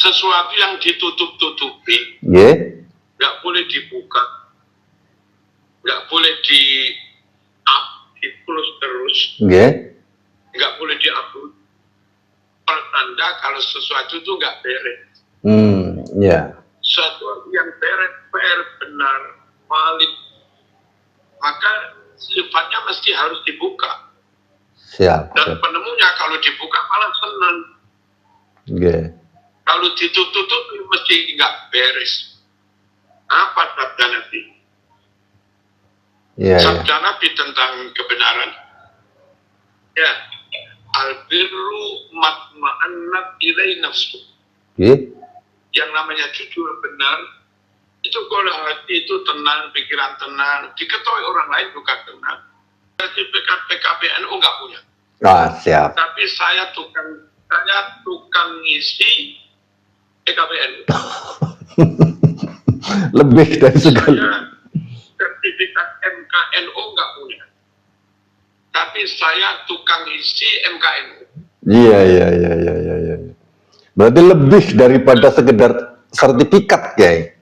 Sesuatu yang ditutup-tutupi, nggak boleh dibuka, nggak boleh di-close terus, nggak boleh di-upload. Pertanda kalau sesuatu itu nggak beres. Sesuatu yang beres, benar, valid, maka sifatnya mesti harus dibuka. Dan penemunya kalau dibuka malah senang. Kalau ditutup mesti nggak beres. Apa sabda Nabi? Sabda Nabi tentang kebenaran. Ya, albirru matma'annat ilai nafsu. Yang namanya jujur benar, itu kalau hati itu tenang, pikiran tenang, diketahui orang lain bukan tenang. Jadi PKPNU nggak punya. Tapi saya tukang ngisi PKPNU. Lebih dari segala. Saya sertifikat MKNU nggak punya. Tapi saya tukang isi MKNU. Iya. Berarti lebih daripada sekedar sertifikat, Kiai.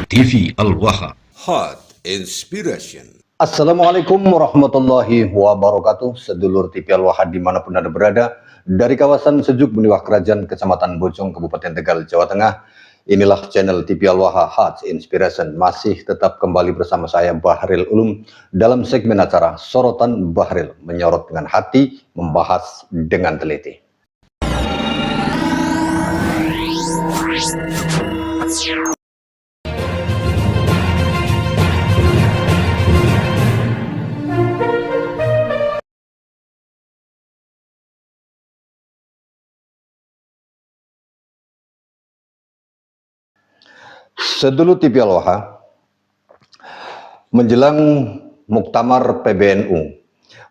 TV Al-Waha. Hot Inspiration. Assalamualaikum warahmatullahi wabarakatuh. Sedulur TV Al-Waha dimanapun Anda berada, dari kawasan Sejuk Beniwah Kerajaan Kecamatan Bojong Kabupaten Tegal, Jawa Tengah. Inilah channel TV Al-Waha Hot Inspiration. Masih tetap kembali bersama saya Bahril Ulum dalam segmen acara Sorotan Bahril, menyorot dengan hati, membahas dengan teliti. Sedulur TV Al-Waha, menjelang Muktamar PBNU,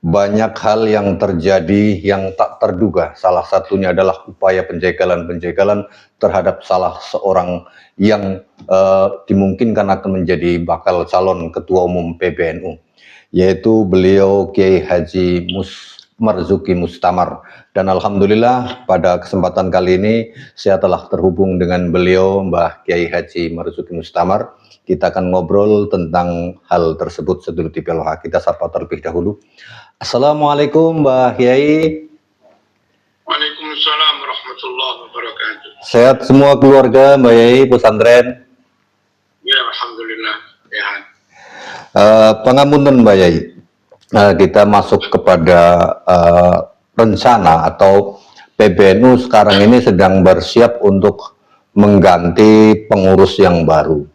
banyak hal yang terjadi yang tak terduga. Salah satunya adalah upaya penjagalan terhadap salah seorang yang dimungkinkan akan menjadi bakal calon ketua umum PBNU, yaitu beliau Kiai Haji Marzuki Mustamar. Dan alhamdulillah pada kesempatan kali ini saya telah terhubung dengan beliau, Mbah Kiai Haji Marzuki Mustamar. Kita akan ngobrol tentang hal tersebut. Sedulur TV Al-Waha, kita sapa terlebih dahulu. Assalamualaikum Mbah Kiai. Waalaikumsalam warahmatullahi wabarakatuh. Sehat semua keluarga Mbah Kiai pesantren? Ya, alhamdulillah sehat. Pangapunten Mbah Kiai. Kita masuk kepada rencana atau PBNU sekarang ini sedang bersiap untuk mengganti pengurus yang baru,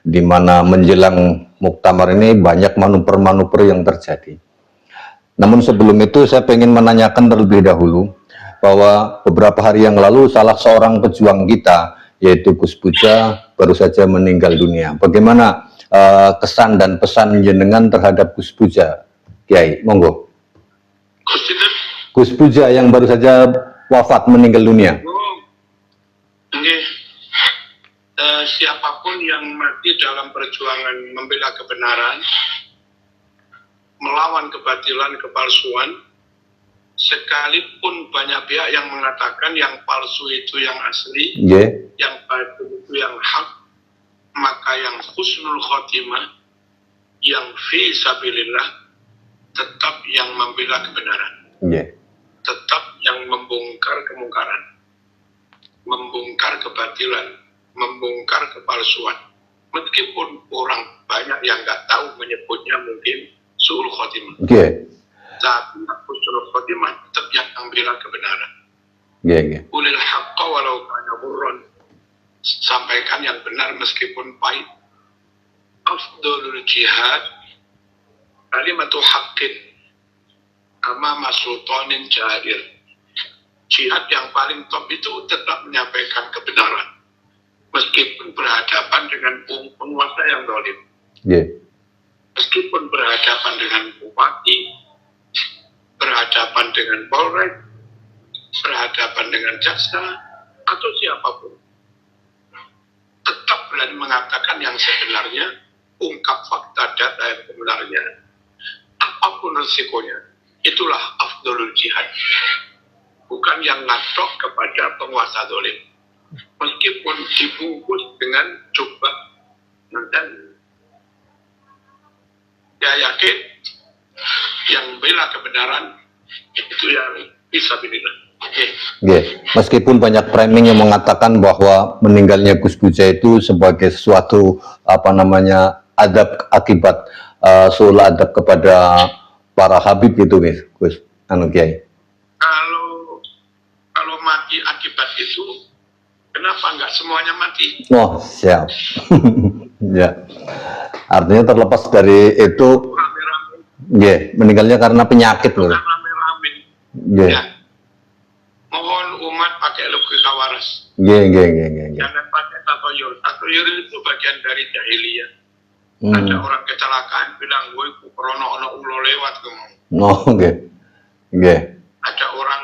di mana menjelang Muktamar ini banyak manuver-manuver yang terjadi. Namun sebelum itu saya ingin menanyakan terlebih dahulu bahwa beberapa hari yang lalu salah seorang pejuang kita, yaitu Gus Puja, baru saja meninggal dunia. Bagaimana kesan dan pesan jenengan terhadap Gus Puja, Kiai? Monggo. Gus Puja yang baru saja wafat, meninggal dunia. Siapapun yang mati dalam perjuangan membela kebenaran, melawan kebatilan, kepalsuan, sekalipun banyak pihak yang mengatakan yang palsu itu yang asli, yang palsu itu yang hak, maka yang husnul khotimah, yang fi sabilillah, tetap yang membela kebenaran, tetap yang membongkar kemungkaran, membongkar kebatilan, membongkar kepalsuan. Meskipun orang banyak yang nggak tahu menyebutnya mungkin su'ul khotimah, tapi husnul khotimah tetap yang membela kebenaran. Ulil haqqa walau kana murran, sampaikan yang benar meskipun pahit. Afdalul jihad kalimatu haqqin amama sultanin jahir. Jihad yang paling top itu tetap menyampaikan kebenaran meskipun berhadapan dengan penguasa yang zalim. Meskipun berhadapan dengan bupati, berhadapan dengan polres, berhadapan dengan jaksa, atau siapapun, tetap berani mengatakan yang sebenarnya, ungkap fakta data yang sebenarnya, apapun resikonya. Itulah afdalul jihad. bukan yang ngatok kepada penguasa zalim. Meskipun dibungkus dengan jubah dan dia yakin yang bela kebenaran itu yang fisabilillah. Meskipun banyak framing yang mengatakan bahwa meninggalnya Gus Buja itu sebagai sesuatu adab akibat sul adab kepada para habib gitu, Gus Kiai. Kalau mati akibat itu, kenapa nggak semuanya mati? Oh, siap. Ya, artinya terlepas dari itu, meninggalnya karena penyakit loh. Ya. Mohon umat pakai logika waras. Jangan pakai tatoyur. Tatoyur itu bagian dari jahiliyah. Ada orang kecelakaan bilang, "Woi, krono ono ulo lewat ngomong." Ada orang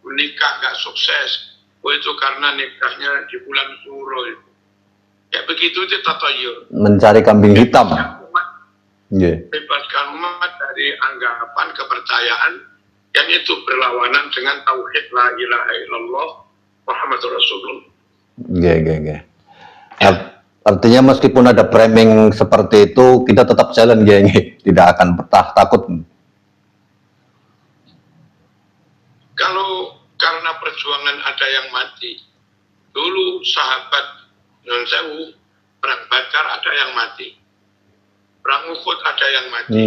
menikah nggak sukses, itu karena nikahnya di bulan Suro itu. Ya begitu itu tatoyur. Mencari kambing hitam. Bebaskan umat dari anggapan kepercayaan yang itu berlawanan dengan tauhid la ilaha illallah Muhammadur Rasulullah. Artinya meskipun ada framing seperti itu, kita tetap jalan, tidak akan takut. Kalau karena perjuangan ada yang mati, dulu sahabat Nun Sewu, perang Badar ada yang mati, perang Uhud ada yang mati,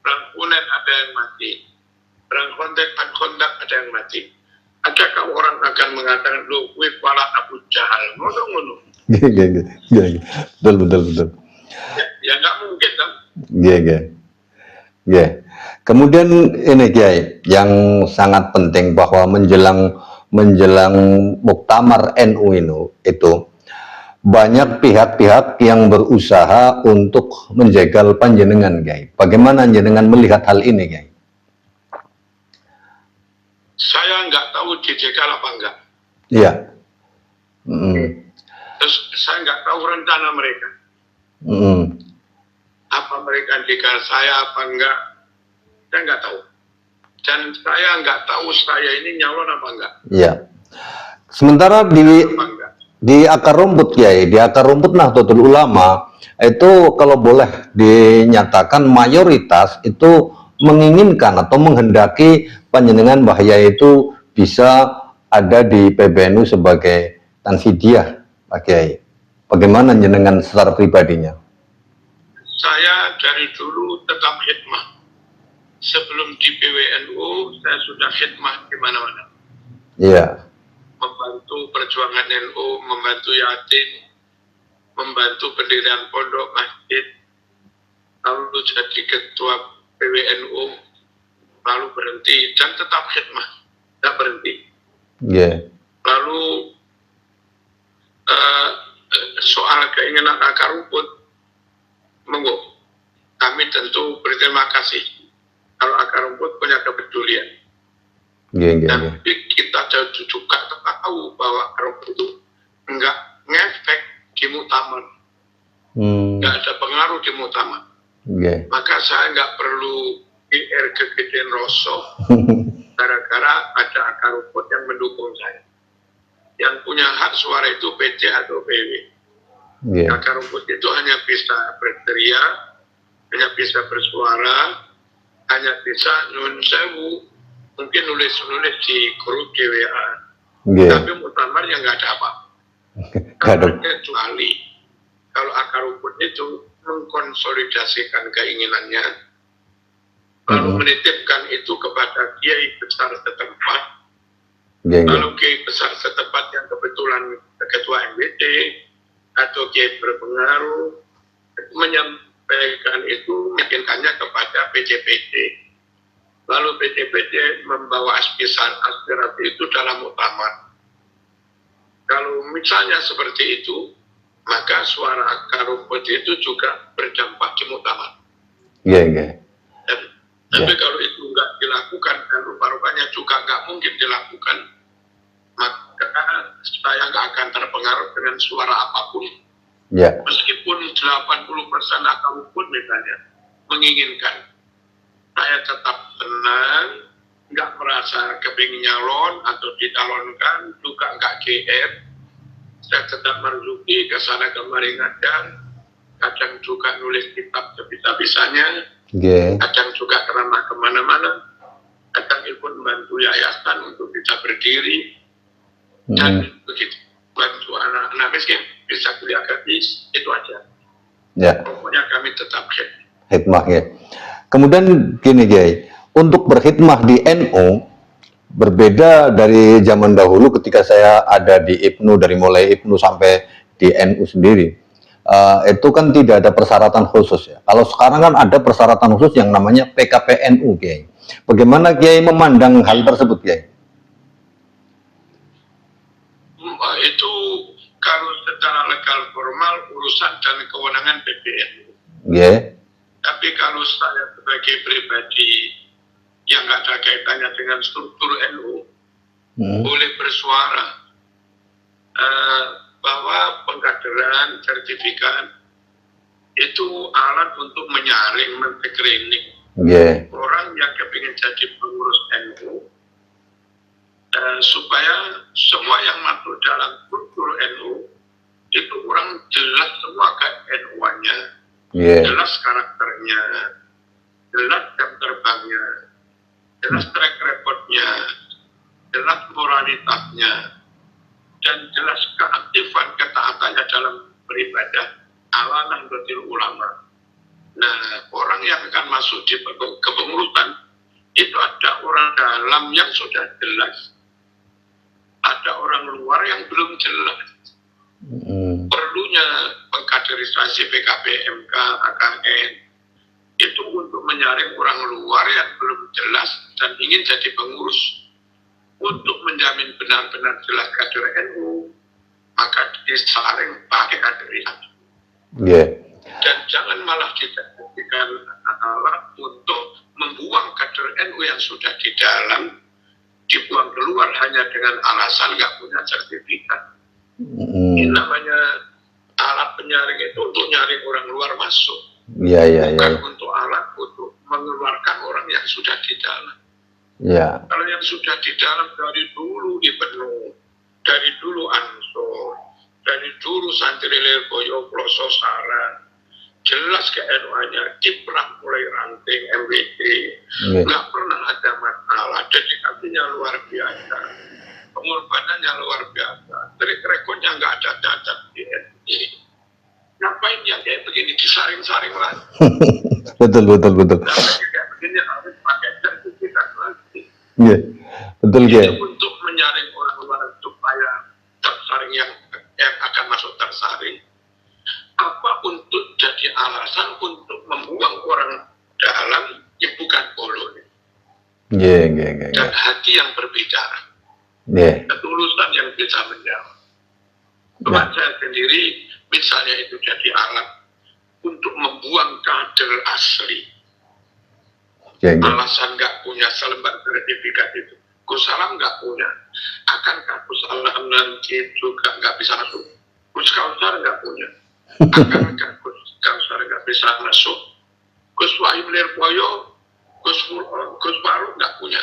perang Hunain ada yang mati, perang Khandaq ada yang mati. Adakah orang akan mengatakan, "Lu kuwi pala Abu Jahal"? Ngono-ngono. Betul. Ya nggak mungkin dong. Kemudian ini Kiai, yang sangat penting bahwa menjelang Muktamar NU itu banyak pihak-pihak yang berusaha untuk menjegal panjenengan, Kiai. Bagaimana jenengan melihat hal ini, Kiai? Saya nggak tahu dijegal apa enggak. Iya. Terus saya nggak tahu rencana mereka. Apa mereka jegal saya apa enggak? Saya nggak tahu. Dan saya nggak tahu saya ini nyalon apa enggak. Iya. Sementara di akar rumput, Kiai, di akar rumput Nahdlatul Ulama itu kalau boleh dinyatakan mayoritas itu menginginkan atau menghendaki panjenengan bahaya itu bisa ada di PBNU sebagai Tanfidiah, Pak Kiai. Bagaimana jenengan secara pribadinya? Saya dari dulu tetap khidmah. Sebelum di PWNU, saya sudah khidmah di mana-mana. Iya. Membantu perjuangan NU, membantu yatim, membantu pendirian pondok masjid, lalu jadi ketua PWNU, lalu berhenti dan tetap khidmah, tidak berhenti. Lalu soal keinginan akar rumput, monggo, kami tentu berterima kasih kalau akar rumput punya kepedulian. Tapi kita juga tahu bahwa akar rumput itu enggak ngefek di muktamar, enggak ada pengaruh di muktamar. Maka saya nggak perlu PR kegedean rosok gara-gara ada akar rumput yang mendukung saya. Yang punya hak suara itu PC atau PW. Akar rumput itu hanya bisa berteriak, hanya bisa bersuara, hanya bisa nyun sewu, mungkin nulis-nulis di grup GWA. Tapi muktamar yang nggak ada apa. Kecuali kalau akar rumput itu mengkonsolidasikan keinginannya, lalu menitipkan itu kepada kiai besar setempat, lalu kiai besar setempat yang kebetulan ketua MWT atau kiai berpengaruh menyampaikan itu, meyakinkannya kepada PCPD, lalu PCPD membawa aspirasi itu dalam muktamar. Kalau misalnya seperti itu, maka suara akar rumput itu juga berdampak di muktamar. Tapi kalau itu nggak dilakukan dan rupa-rupanya juga nggak mungkin dilakukan, maka saya nggak akan terpengaruh dengan suara apapun. Meskipun 80% akar rumput misalnya menginginkan, saya tetap tenang, nggak merasa kepingin nyalon atau dicalonkan, juga nggak GR. Saya tetap marzuki ke sana kemari ngajar, kadang juga nulis kitab sebisa-bisanya, kadang juga ceramah kemana-mana, kadang ikut membantu yayasan untuk bisa berdiri, dan begitu bantu anak-anak miskin bisa kuliah gratis, itu aja. Ya. Pokoknya kami tetap hikmah ya. Kemudian gini Kiai, untuk berkhidmah di NU berbeda dari zaman dahulu ketika saya ada di IPNU, dari mulai IPNU sampai di NU sendiri. Itu kan tidak ada persyaratan khusus ya. Kalau sekarang kan ada persyaratan khusus yang namanya PKPNU Kiai. Bagaimana Kiai memandang hal tersebut Kiai? Itu kalau secara legal formal urusan dan kewenangan PBNU. Tapi kalau saya sebagai pribadi yang nggak ada kaitannya dengan struktur NU, boleh bersuara bahwa pengkaderan sertifikat itu alat untuk menyaring, men-screening orang yang kepingin jadi pengurus NU, supaya semua yang masuk dalam struktur NU itu orang jelas semua ke NU-nya, jelas karakternya, jelas jam terbangnya, jelas track recordnya, jelas moralitasnya, dan jelas keaktifan ketaatannya dalam beribadah ala Nahdlatul Ulama. Nah, orang yang akan masuk di kepengurusan itu ada orang dalam yang sudah jelas, ada orang luar yang belum jelas. Perlunya pengkaderisasi PKP, MK, AKN itu untuk menyaring orang luar yang belum jelas dan ingin jadi pengurus. Untuk menjamin benar-benar jelas kader NU, maka disaring pakai kaderisasi. Dan jangan malah dijadikan alat untuk membuang kader NU yang sudah di dalam, dibuang keluar hanya dengan alasan nggak punya sertifikat. Ini namanya alat penyaring itu untuk nyaring orang luar masuk. Bukan untuk alat untuk mengeluarkan orang yang sudah di dalam. Kalau yang sudah di dalam dari dulu dipenuh, dari dulu Ansor, dari dulu Santri Lirboyo, Ploso Saran, jelas ke NU-nya, kiprah mulai ranting MWD, nggak pernah ada masalah, dedikasinya luar biasa, pengorbanannya luar biasa, track recordnya nggak ada cacat di NU. Ngapain yang kayak begini disaring-saring lagi? Betul. Kayak begini harus pakai sertifikat lagi. Betul Kiai. Itu untuk menyaring orang luar supaya tersaring yang akan masuk tersaring. Apa untuk jadi alasan untuk membuang orang dalam yang bukan koloni. Dan hati yang berbicara. Ketulusan yang bisa menjawab. Teman saya sendiri misalnya itu jadi alat untuk membuang kader asli. Alasan nggak punya selembar sertifikat itu. Gus Salam nggak punya. Akankah Gus Salam nanti juga nggak bisa masuk? Gus Kausar nggak punya. Akankah Gus Kausar nggak bisa masuk? Gus Wahyu Lirboyo, Gus Faruk nggak punya.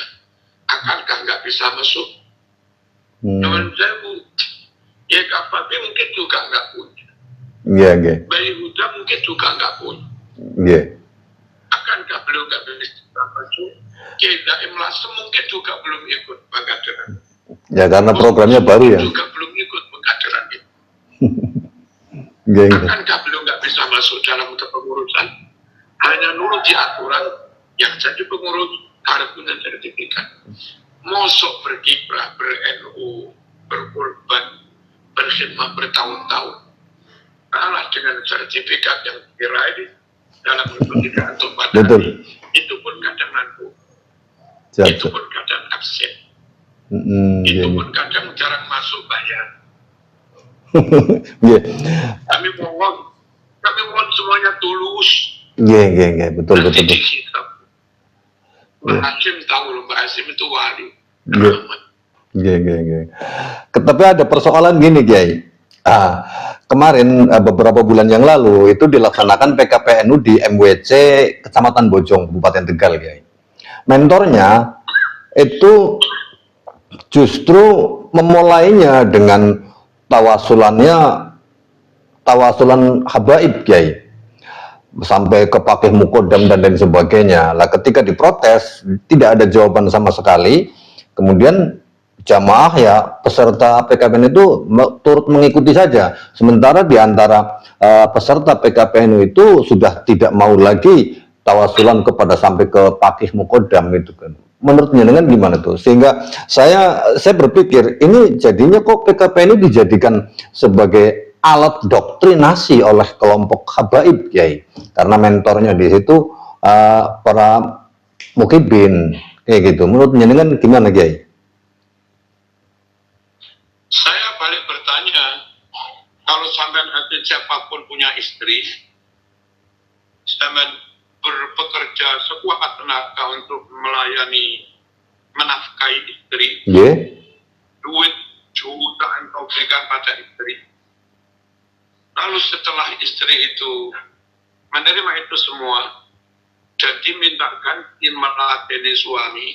Akankah nggak bisa masuk? Namun Sewu, ya Kapati mungkin juga nggak punya. Bayi Huda mungkin juga nggak punya. Akankah beliau nggak bisa masuk? Kiai Daim Lasem mungkin juga belum ikut pengkaderan. Karena programnya baru ya. Juga belum ikut pengkaderan itu. Akankah beliau nggak bisa masuk dalam kepengurusan? Hanya nurut di aturan yang jadi pengurus harus punya sertifikat. Mosok berkiprah, ber-NU, berkorban, berkhidmat bertahun-tahun, kalah dengan sertifikat yang diraih dalam sertifikat untuk badan. Itu pun kadang mampu, itu pun kadang absen, itu pun kadang jarang masuk bayar. Kami mohon semuanya tulus. Betul. Mbak Hasim tahu loh, Mbak Hasim itu wali. Tapi ada persoalan gini Kiai. Kemarin beberapa bulan yang lalu itu dilaksanakan PKPNU di MWC Kecamatan Bojong, Kabupaten Tegal Kiai. Mentornya itu justru memulainya dengan tawasulan habaib, Kiai, sampai ke Pakih Mukodam dan lain sebagainya. Lah ketika diprotes tidak ada jawaban sama sekali, kemudian jamaah ya peserta PKPN itu turut mengikuti saja. Sementara di antara peserta PKPN itu sudah tidak mau lagi tawasulan kepada sampai ke Pakih Mukodam itu kan. Menurut jenengan gimana tuh? Sehingga saya berpikir ini jadinya kok PKPN ini dijadikan sebagai alat doktrinasi oleh kelompok habaib, Kiai, karena mentornya di situ para mukibin kayak gitu. Menurut jenengan gimana, Kiai? Saya balik bertanya, kalau sampean ada siapapun punya istri, sampean bekerja sekuat tenaga untuk melayani, menafkahi istri, duit jutaan kau berikan pada istri. Lalu setelah istri itu menerima itu semua dan dimintakan melayani suami,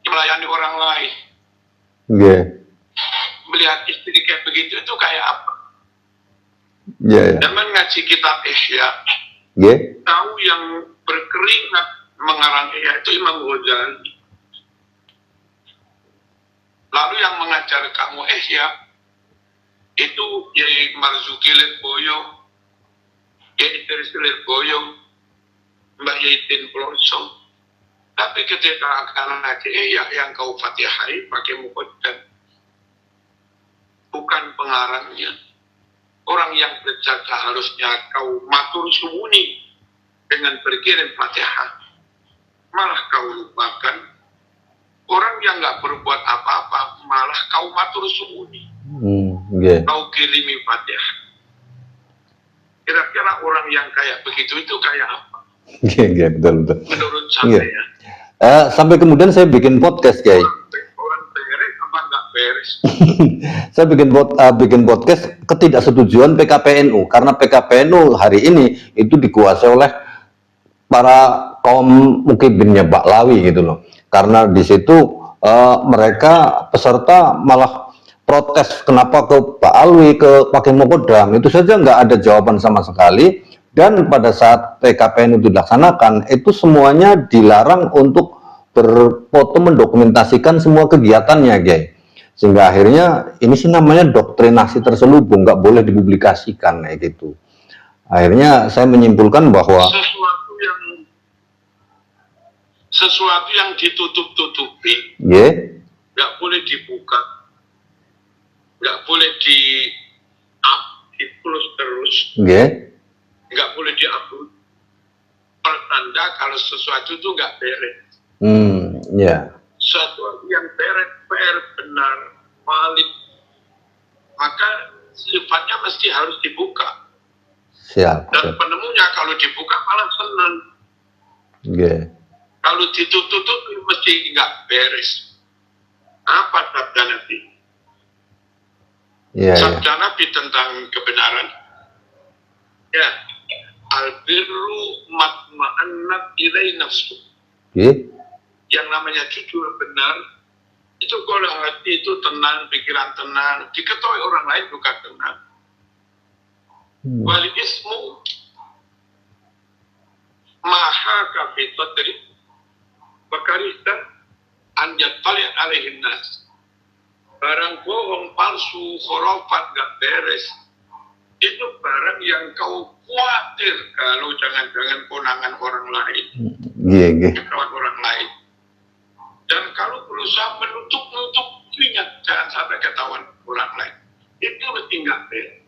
melayani orang lain. Melihat istri kayak begitu itu kayak apa? Zaman ngaji kitab Ihya, tahu yang berkeringat mengarang Ihya itu Imam Ghazali. Lalu yang mengajar kamu Ihya itu Yai Marzuki Lirboyo, Yai Idris Lirboyo, Mbak Yaitin Ploso. Tapi ketika akan ngaji Ihya yang kau fatihai pakai muqaddam, bukan pengarangnya. Orang yang berjaga harusnya kau matur suwuni dengan berkirim fatihah, malah kau lupakan. Orang yang nggak berbuat apa-apa malah kau matur suwuni. Kau kirimi fatihah. Kira-kira orang yang kayak begitu itu kayak apa? Betul. Menurut saya. Sampai kemudian saya bikin podcast, Kiai. Orang beres apa nggak beres? Saya bikin podcast ketidaksetujuan PKPNU, karena PKPNU hari ini itu dikuasai oleh para kaum mukibinnya Baklawi gitu loh. Karena di situ mereka peserta malah protes kenapa ke Pak Alwi, ke Pakih Mukodam, itu saja nggak ada jawaban sama sekali. Dan pada saat PKPN itu dilaksanakan, itu semuanya dilarang untuk berfoto mendokumentasikan semua kegiatannya, Kiai. Sehingga akhirnya ini sih namanya doktrinasi terselubung, nggak boleh dipublikasikan kayak gitu. Akhirnya saya menyimpulkan bahwa sesuatu yang ditutup-tutupi, nggak boleh dibuka, nggak boleh di-up terus, nggak boleh di-upload. Pertanda kalau sesuatu itu nggak beres. Sesuatu yang beres, benar, valid, maka sifatnya mesti harus dibuka. Dan penemunya kalau dibuka malah senang. Kalau ditutup mesti nggak beres. Apa sabda Nabi? Sabda Nabi tentang kebenaran. Ya, albirru matma'annat ilai nafsu. Yang namanya jujur benar, itu kalau hati itu tenang, pikiran tenang, diketahui orang lain juga tenang. Wal ismu maha kafitotri bakarista anjat paling alaihin nas. Barang bohong, palsu, khurafat, gak beres, itu barang yang kau khawatir kalau jangan-jangan konangan orang lain, ketahuan orang lain. Dan kalau berusaha menutup-nutupinya, jangan sampai ketahuan orang lain, itu mesti nggak beres.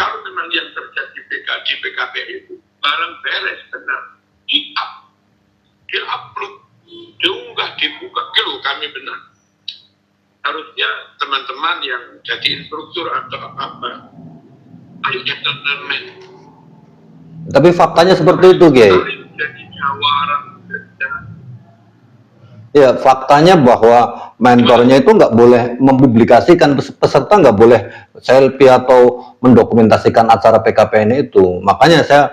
Kalau memang yang terjadi di PKP itu barang beres benar, di-upload, diunggah, dibuka, kalau kami benar. Harusnya teman-teman yang jadi instruktur atau apa, ayo entertainment. Tapi faktanya seperti itu, Kiai. Jadi jawara. Ya, faktanya bahwa mentornya itu nggak boleh mempublikasikan, peserta nggak boleh selfie atau mendokumentasikan acara PKPN itu. Makanya saya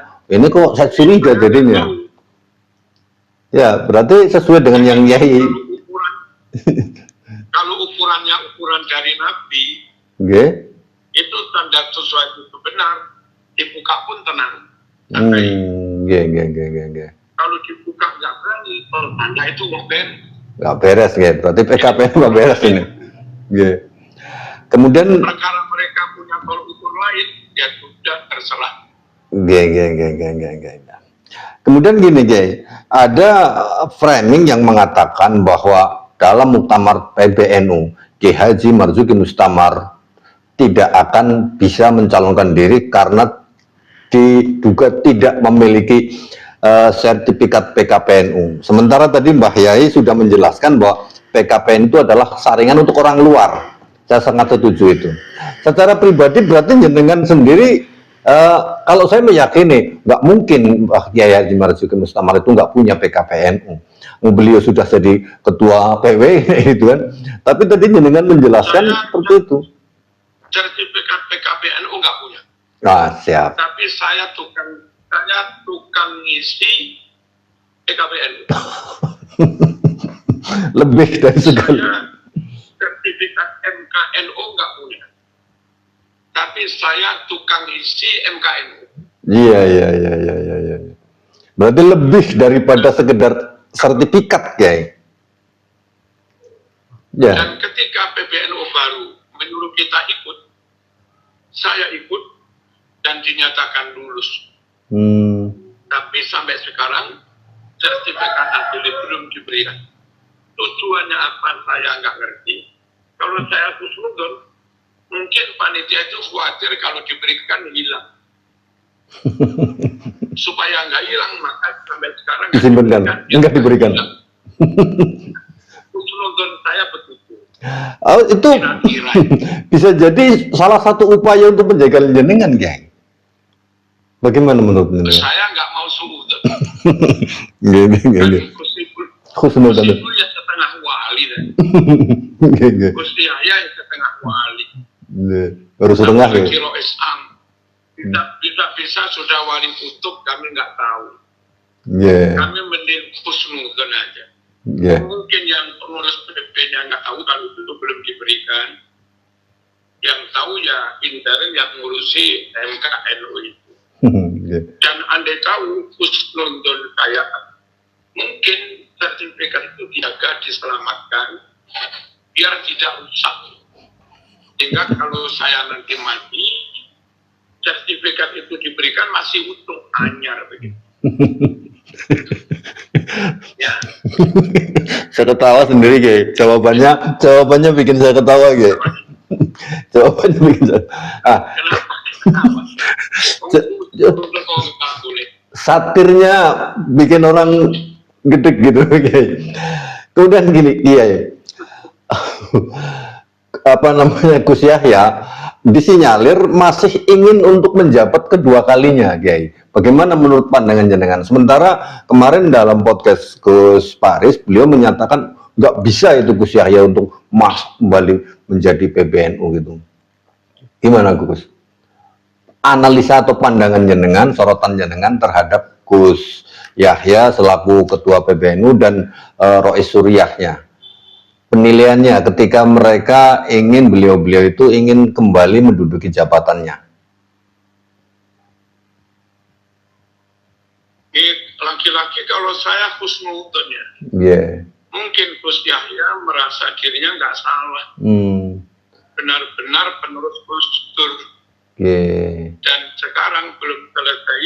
curiga jadinya. Ya, berarti sesuai dengan yang Yai. Kalau ukurannya ukuran dari Nabi, Nggih. itu tanda sesuatu itu benar, dibuka pun tenang. Nggih. Kalau dibuka nggak berani, tanda itu ngoben. Nggak beres, nggih. Berarti PKPN nggak beres ini. Nggih. Kemudian perkara mereka punya tol ukur lain, ya sudah terserah. Nggih. Kemudian gini, Jay, ada framing yang mengatakan bahwa dalam muktamar PBNU, Kiai Haji Marzuki Mustamar tidak akan bisa mencalonkan diri karena diduga tidak memiliki sertifikat PKPNU. Sementara tadi Mbah Yai sudah menjelaskan bahwa PKPN itu adalah saringan untuk orang luar. Saya sangat setuju itu. Secara pribadi berarti jenengan sendiri, kalau saya meyakini nggak mungkin Mbah Yai Haji Marzuki Mustamar itu nggak punya PKPNU. Beliau sudah jadi ketua PW gitu kan. Tapi tadi jenengan menjelaskan seperti itu. Sertifikat PKPNU nggak punya. Nah, siap. Tapi saya tukang ngisi PKPNU. Lebih dari segala. Saya sertifikat MKNU nggak punya. Tapi saya tukang isi MKNU. Iya. Berarti lebih daripada sekedar sertifikat, Kiai. Ya. Dan ketika PBNU baru menyuruh kita ikut, saya ikut dan dinyatakan lulus. Tapi sampai sekarang sertifikat hasil belum diberikan. Tujuannya apa saya nggak ngerti. Kalau saya husnudon, mungkin panitia itu khawatir kalau diberikan hilang. Supaya nggak hilang, maka sampai sekarang nggak diberikan. Husnudon saya begitu. Oh, itu kira-kira bisa jadi salah satu upaya untuk menjaga jenengan, Kiai. Bagaimana menurut jenengan? Saya nggak mau suudon. Gini. Husnudon itu ya setengah wali dan Gusti Yahya ya setengah wali. Baru setengah ya. Kilo Islam. Bisa sudah wali kutub, kami nggak tahu. Kami mending husnudon aja. Mungkin yang pengurus PP-nya nggak tahu kalau itu belum diberikan. Yang tahu ya intern yang ngurusi MKNU itu. Dan andai tahu husnudon kayak mungkin sertifikat itu dijaga, diselamatkan biar tidak rusak. Sehingga kalau saya nanti mati, sertifikat itu diberikan masih utuh, anyar begitu. Ya. Saya ketawa sendiri, Kiai. Jawabannya bikin saya ketawa, Kiai. Jawabannya bikin saya. Satirnya bikin orang gedek gitu, Kiai. Kemudian gini, Kiai. Gus Yahya disinyalir masih ingin untuk menjabat kedua kalinya, Kiai. Bagaimana menurut pandangan jenengan? Sementara kemarin dalam podcast Gus Paris, beliau menyatakan nggak bisa itu Gus Yahya untuk kembali menjadi PBNU gitu. Gimana Gus? Analisa atau pandangan jenengan, sorotan jenengan terhadap Gus Yahya selaku ketua PBNU dan Rois Suriyahnya. Penilaiannya ketika mereka beliau itu ingin kembali menduduki jabatannya. Laki-laki kalau saya husnudon ya. Mungkin Gus Yahya merasa dirinya nggak salah. Benar-benar penerus Gus Dur. Dan sekarang belum selesai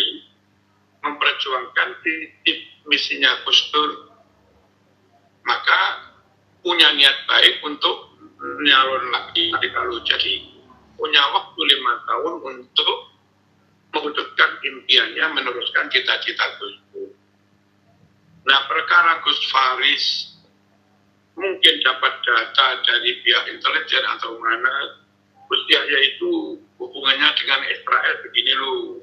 memperjuangkan titip misinya Gus Dur. Maka punya niat baik untuk nyalon lagi kalau jadi punya waktu 5 tahun untuk mewujudkan impiannya, meneruskan cita-cita Gus Dur. Nah, perkara Gus Faris mungkin dapat data dari pihak intelijen atau mana, Gus Yahya itu hubungannya dengan Israel begini loh.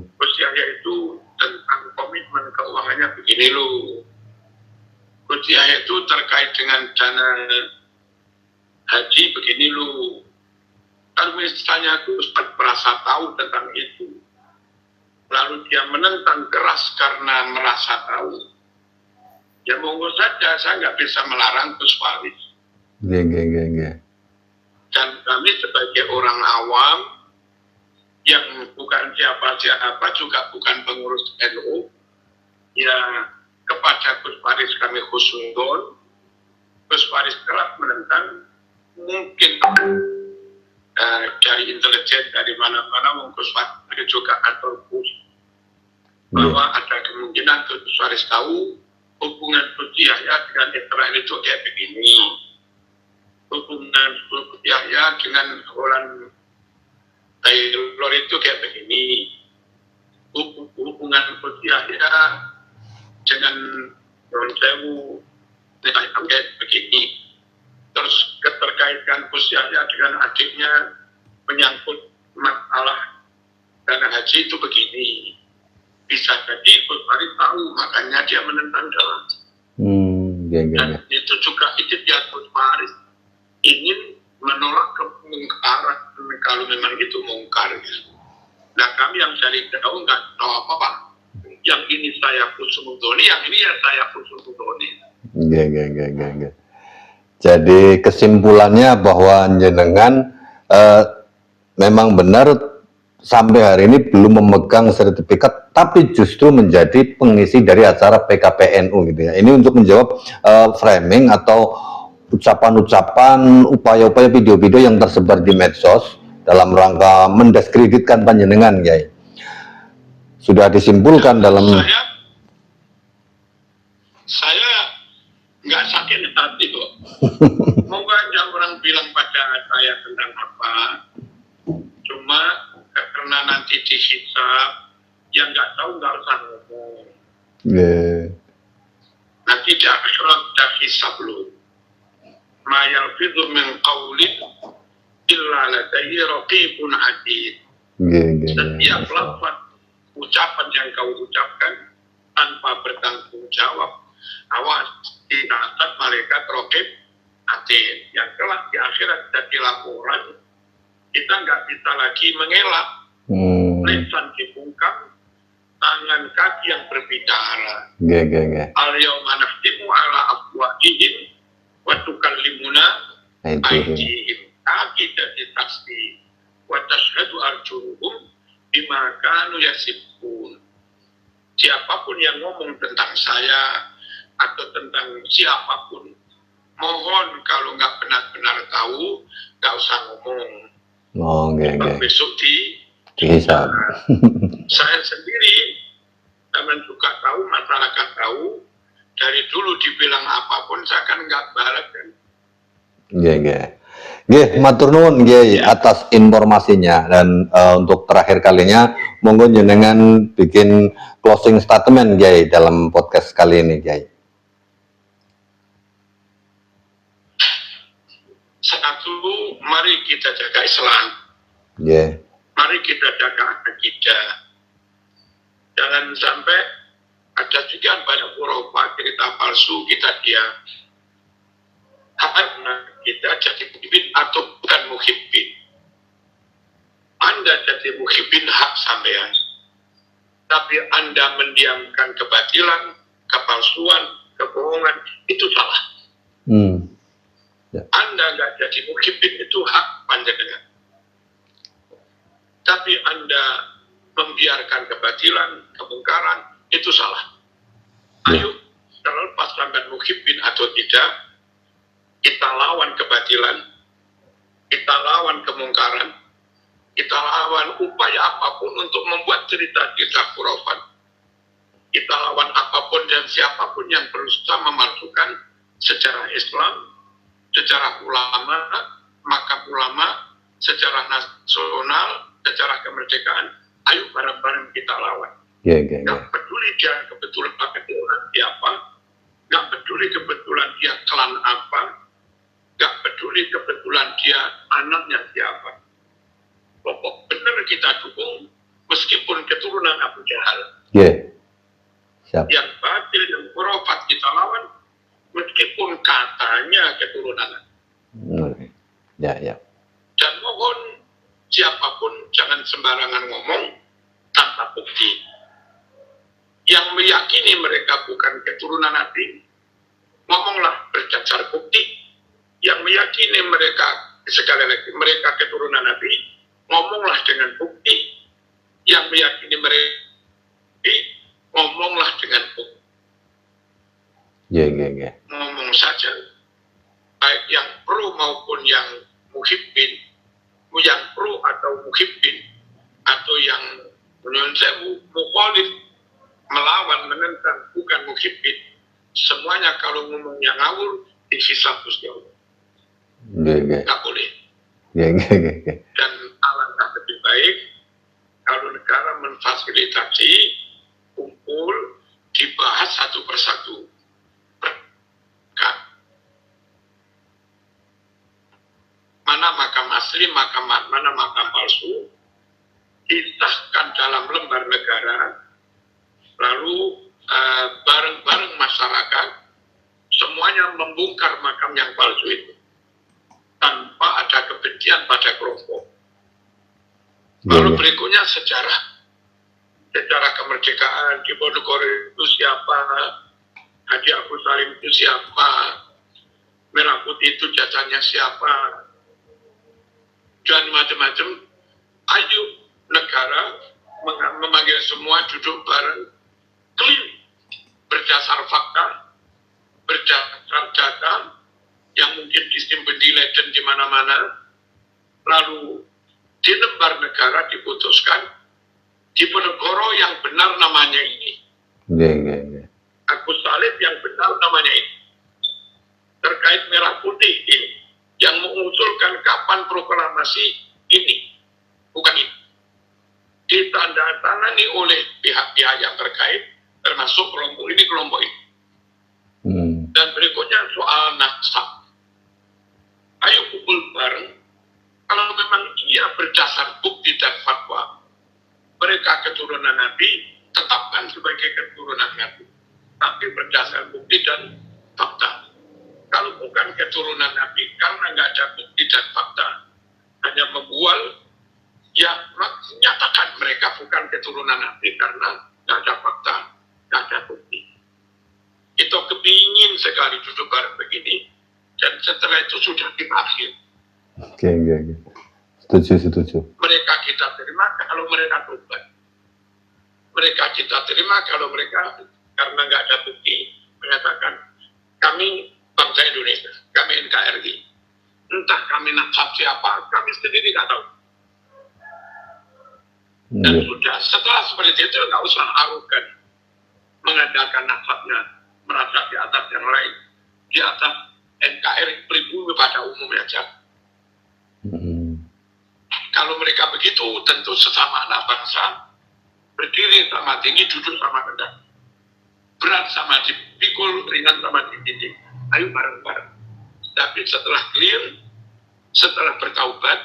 Gus Yahya itu tentang komitmen keuangannya begini loh. Gus Yahya itu terkait dengan dana haji begini loh. Kalau misalnya Gus merasa tahu tentang itu, lalu dia menentang keras karena merasa tahu, Ya monggo saja, saya nggak bisa melarang Gus Faris. Dan kami sebagai orang awam yang bukan siapa-siapa, juga bukan pengurus NU, ya kepada Gus Faris kami husnuzon. Gus Faris telah menentang mungkin dari intelijen dari mana-mana, Gus Faris juga atur bahwa ada kemungkinan Gus Faris tahu hubungan Gus Yahya dengan Israel itu kayak begini, hubungan Gus Yahya dengan Holland Taylor itu kayak begini, hubungan Gus Yahya dengan Ron Sewu kayak begini, terus keterkaitan Gus Yahya dengan adiknya menyangkut masalah dana haji itu begini. Bisa jadi Gus Faris tahu, makanya dia menentang jalan. Dan itu juga ikhtiar Gus Faris ingin menolak kemungkaran kalau memang itu mungkar. Nah kami yang dari jauh nggak tahu apa-apa. Yang ini saya husnuzoni, yang ini ya saya husnuzoni. Jadi kesimpulannya bahwa jenengan memang benar sampai hari ini belum memegang sertifikat, tapi justru menjadi pengisi dari acara PKPNU gitu ya. Ini untuk menjawab framing atau ucapan-ucapan, upaya-upaya video-video yang tersebar di medsos dalam rangka mendiskreditkan panjenengan, Kiai. Sudah disimpulkan dalam. Saya nggak sakit hati kok. Moga aja orang bilang pada saya tentang apa. Cuma karena nanti dihisab, yang nggak tahu nggak usah ngomong. Nanti di akhirat dah hisab lu. Ma yalfidhu min qawlin illa ladayhi raqibun atid. Setiap lafaz ucapan yang kau ucapkan tanpa bertanggung jawab, awas dicatat malaikat raqib atid. Yang kelak di akhirat jadi laporan, kita nggak bisa lagi mengelak. Lisan dibungkam, tangan kaki yang berbicara. Al-yawma naftimu ala afwahihim wa tukallimuna aydihim. Kaki jadi saksi. Wa tashhadu arjuluhum bima kanu yasifun. Siapapun yang ngomong tentang saya atau tentang siapapun, mohon kalau nggak benar-benar tahu, nggak usah ngomong. Besok dihisab. Saya sendiri, teman juga tahu, masyarakat tahu, dari dulu dibilang apapun saya kan nggak balik kan. Matur nuwun Kiai atas informasinya, dan untuk terakhir kalinya monggo jenengan bikin closing statement Kiai dalam podcast kali ini Kiai. Satu, mari kita jaga Islam. Mari kita jaga akidah. Jangan sampai ada juga banyak khurafat, cerita palsu, kita diam. Karena kita jadi muhibbin atau bukan muhibbin. Anda jadi muhibbin hak sampean. Tapi Anda mendiamkan kebatilan, kepalsuan, kebohongan, itu salah. Anda nggak jadi muhibbin, itu hak panjenengan. Tapi Anda membiarkan kebatilan, kemungkaran, itu salah. Ayo, terlepas sampai muhibbin atau tidak, kita lawan kebatilan, kita lawan kemungkaran, kita lawan upaya apapun untuk membuat cerita-cerita khurafat. Kita lawan apapun dan siapapun yang berusaha memalsukan sejarah Islam, sejarah ulama, makam ulama, sejarah nasional, sejarah kemerdekaan. Ayo bareng-bareng kita lawan. Gak peduli dia kebetulan siapa, gak peduli kebetulan dia klan apa, gak peduli kebetulan dia anaknya siapa. Pokok benar kita dukung meskipun keturunan Abu Jahal. Yang batil, yang khurafat kita lawan meskipun katanya keturunan. Dan mohon siapapun jangan sembarangan ngomong tanpa bukti. Yang meyakini mereka bukan keturunan Nabi, ngomonglah berdasar bukti yang meyakini mereka, sekali lagi, mereka keturunan Nabi, ngomonglah dengan bukti yang meyakini mereka, ngomonglah dengan bukti. Ngomong saja, baik yang pro maupun yang muhibbin, yang pro atau muhibbin, atau yang menurut saya mukhalif, melawan, menentang, bukan muhibbin. Semuanya kalau ngomongnya ngawur, dihisab Gusti Allah. Nggak boleh. Dan alangkah lebih baik kalau negara memfasilitasi, kumpul, dibahas satu persatu. Mana makam asli, mana makam palsu, disahkan dalam lembar negara, lalu bareng-bareng masyarakat semuanya membongkar makam yang palsu itu tanpa ada kebencian pada kelompok. Lalu berikutnya sejarah kemerdekaan, Diponegoro itu siapa, Haji Agus Salim itu siapa, Merah Putih itu jasanya siapa, dan macam-macam. Ayo negara memanggil semua duduk bareng, clear, berdasar fakta, berdasar data yang mungkin disimpan di legend di mana-mana, lalu di lembar negara diputuskan Diponegoro yang benar namanya ini, Agus Salim yang benar namanya ini, terkait Merah Putih ini yang mengusulkan kapan proklamasi ini, bukan ini, ditandatangani oleh pihak-pihak yang terkait, termasuk kelompok ini, kelompok ini. Dan berikutnya soal nasab. Ayo kumpul bareng. Kalau memang ia berdasar bukti dan fatwa, mereka keturunan Nabi, tetapkan sebagai keturunan Nabi. Tapi berdasar bukti dan fakta. Kalau bukan keturunan Nabi, karena nggak ada bukti dan fakta, hanya membual, ya nyatakan mereka bukan keturunan Nabi karena nggak ada fakta, nggak ada bukti. Itu kepingin sekali duduk bareng begini, dan setelah itu sudah berakhir. Setuju. Mereka kita terima kalau mereka tobat. Mereka kita terima kalau mereka karena nggak ada bukti menyatakan kami bangsa Indonesia, kami NKRI. Entah kami nasab siapa, kami sendiri nggak tahu. Dan sudah setelah seperti itu nggak usah arogan mengandalkan nasabnya, merasa di atas yang lain, di atas NKRI pribumi pada umumnya aja. Kalau mereka begitu, tentu sesama anak bangsa berdiri sama tinggi, duduk sama rendah, berat sama dipikul, ringan sama ditindih. Ayo bareng-bareng. Tapi setelah clear, setelah bertaubat,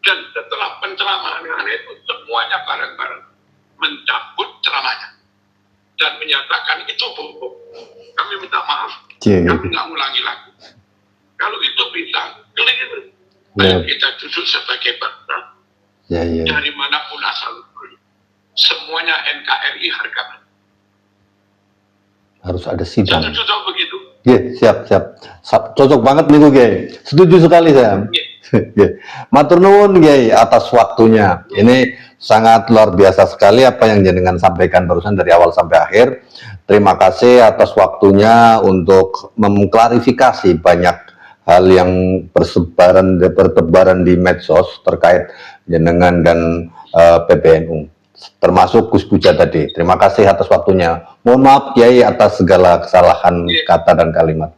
dan setelah penceramaan itu semuanya bareng-bareng mencabut ceramahnya dan menyatakan itu bohong. Kami minta maaf, kami nggak ulangi lagi. Kalau itu bisa clear, ayo kita duduk sebagai bangsa dari manapun asal usul. Semuanya NKRI harga mati. Harus ada sidang. Setuju begitu? Siap. Cocok banget nih Gey. Setuju sekali saya. Matur nuwun Gey atas waktunya. Ini sangat luar biasa sekali apa yang jenengan sampaikan barusan dari awal sampai akhir. Terima kasih atas waktunya untuk mengklarifikasi banyak hal yang bertebaran di medsos terkait jenengan dan PBNU. Termasuk Gus Puja tadi. Terima kasih atas waktunya. Mohon maaf Kiai atas segala kesalahan kata dan kalimat.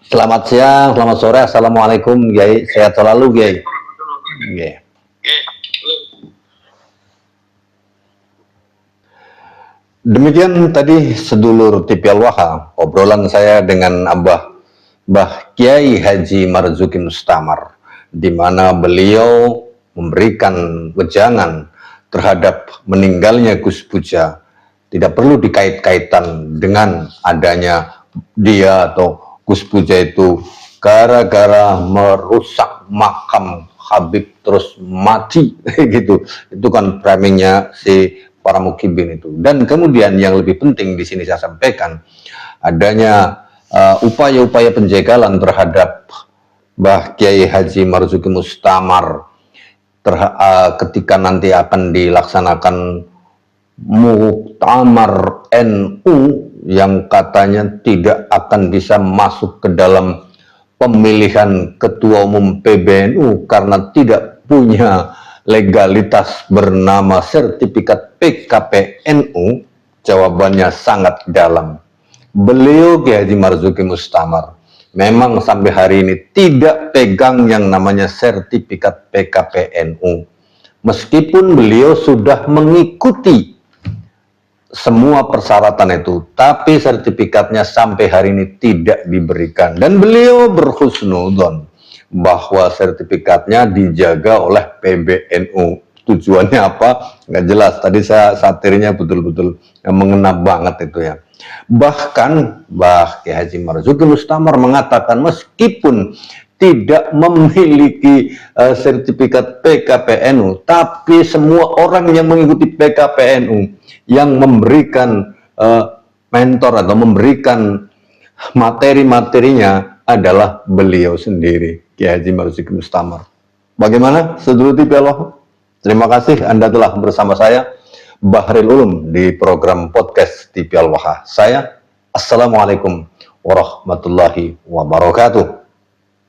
Selamat siang, selamat sore. Assalamualaikum Kiai. Sehat selalu Kiai. Demikian tadi sedulur TV Al-Waha, obrolan saya dengan Mbah Kiai Haji Marzuki Mustamar, di mana beliau memberikan wejangan terhadap meninggalnya Gus Puja tidak perlu dikait-kaitan dengan adanya dia atau Gus Puja itu gara-gara merusak makam Habib terus mati gitu. Itu kan framingnya si para mukibin itu. Dan kemudian yang lebih penting di sini saya sampaikan, adanya upaya-upaya penjagalan terhadap Mbah Kiai Haji Marzuki Mustamar ketika nanti akan dilaksanakan Muktamar NU yang katanya tidak akan bisa masuk ke dalam pemilihan ketua umum PBNU karena tidak punya legalitas bernama sertifikat PKPNU. Jawabannya sangat dalam. Beliau Kiai Haji Marzuki Mustamar memang sampai hari ini tidak pegang yang namanya sertifikat PKPNU. Meskipun beliau sudah mengikuti semua persyaratan itu, tapi sertifikatnya sampai hari ini tidak diberikan. Dan beliau berhusnudzon bahwa sertifikatnya dijaga oleh PBNU. Tujuannya apa? Nggak jelas. Tadi saya satirnya betul-betul mengena banget itu ya. Bahkan Mbah Kiai Haji Marzuki Mustamar mengatakan meskipun tidak memiliki sertifikat PKPNU, tapi semua orang yang mengikuti PKPNU yang memberikan mentor atau memberikan materi-materinya adalah beliau sendiri, Kiai Haji Marzuki Mustamar. Bagaimana, Saudara TV Allah? Terima kasih Anda telah bersama saya, Bahril Ulum, di program podcast TV Al-Waha. Saya, Assalamualaikum warahmatullahi wabarakatuh.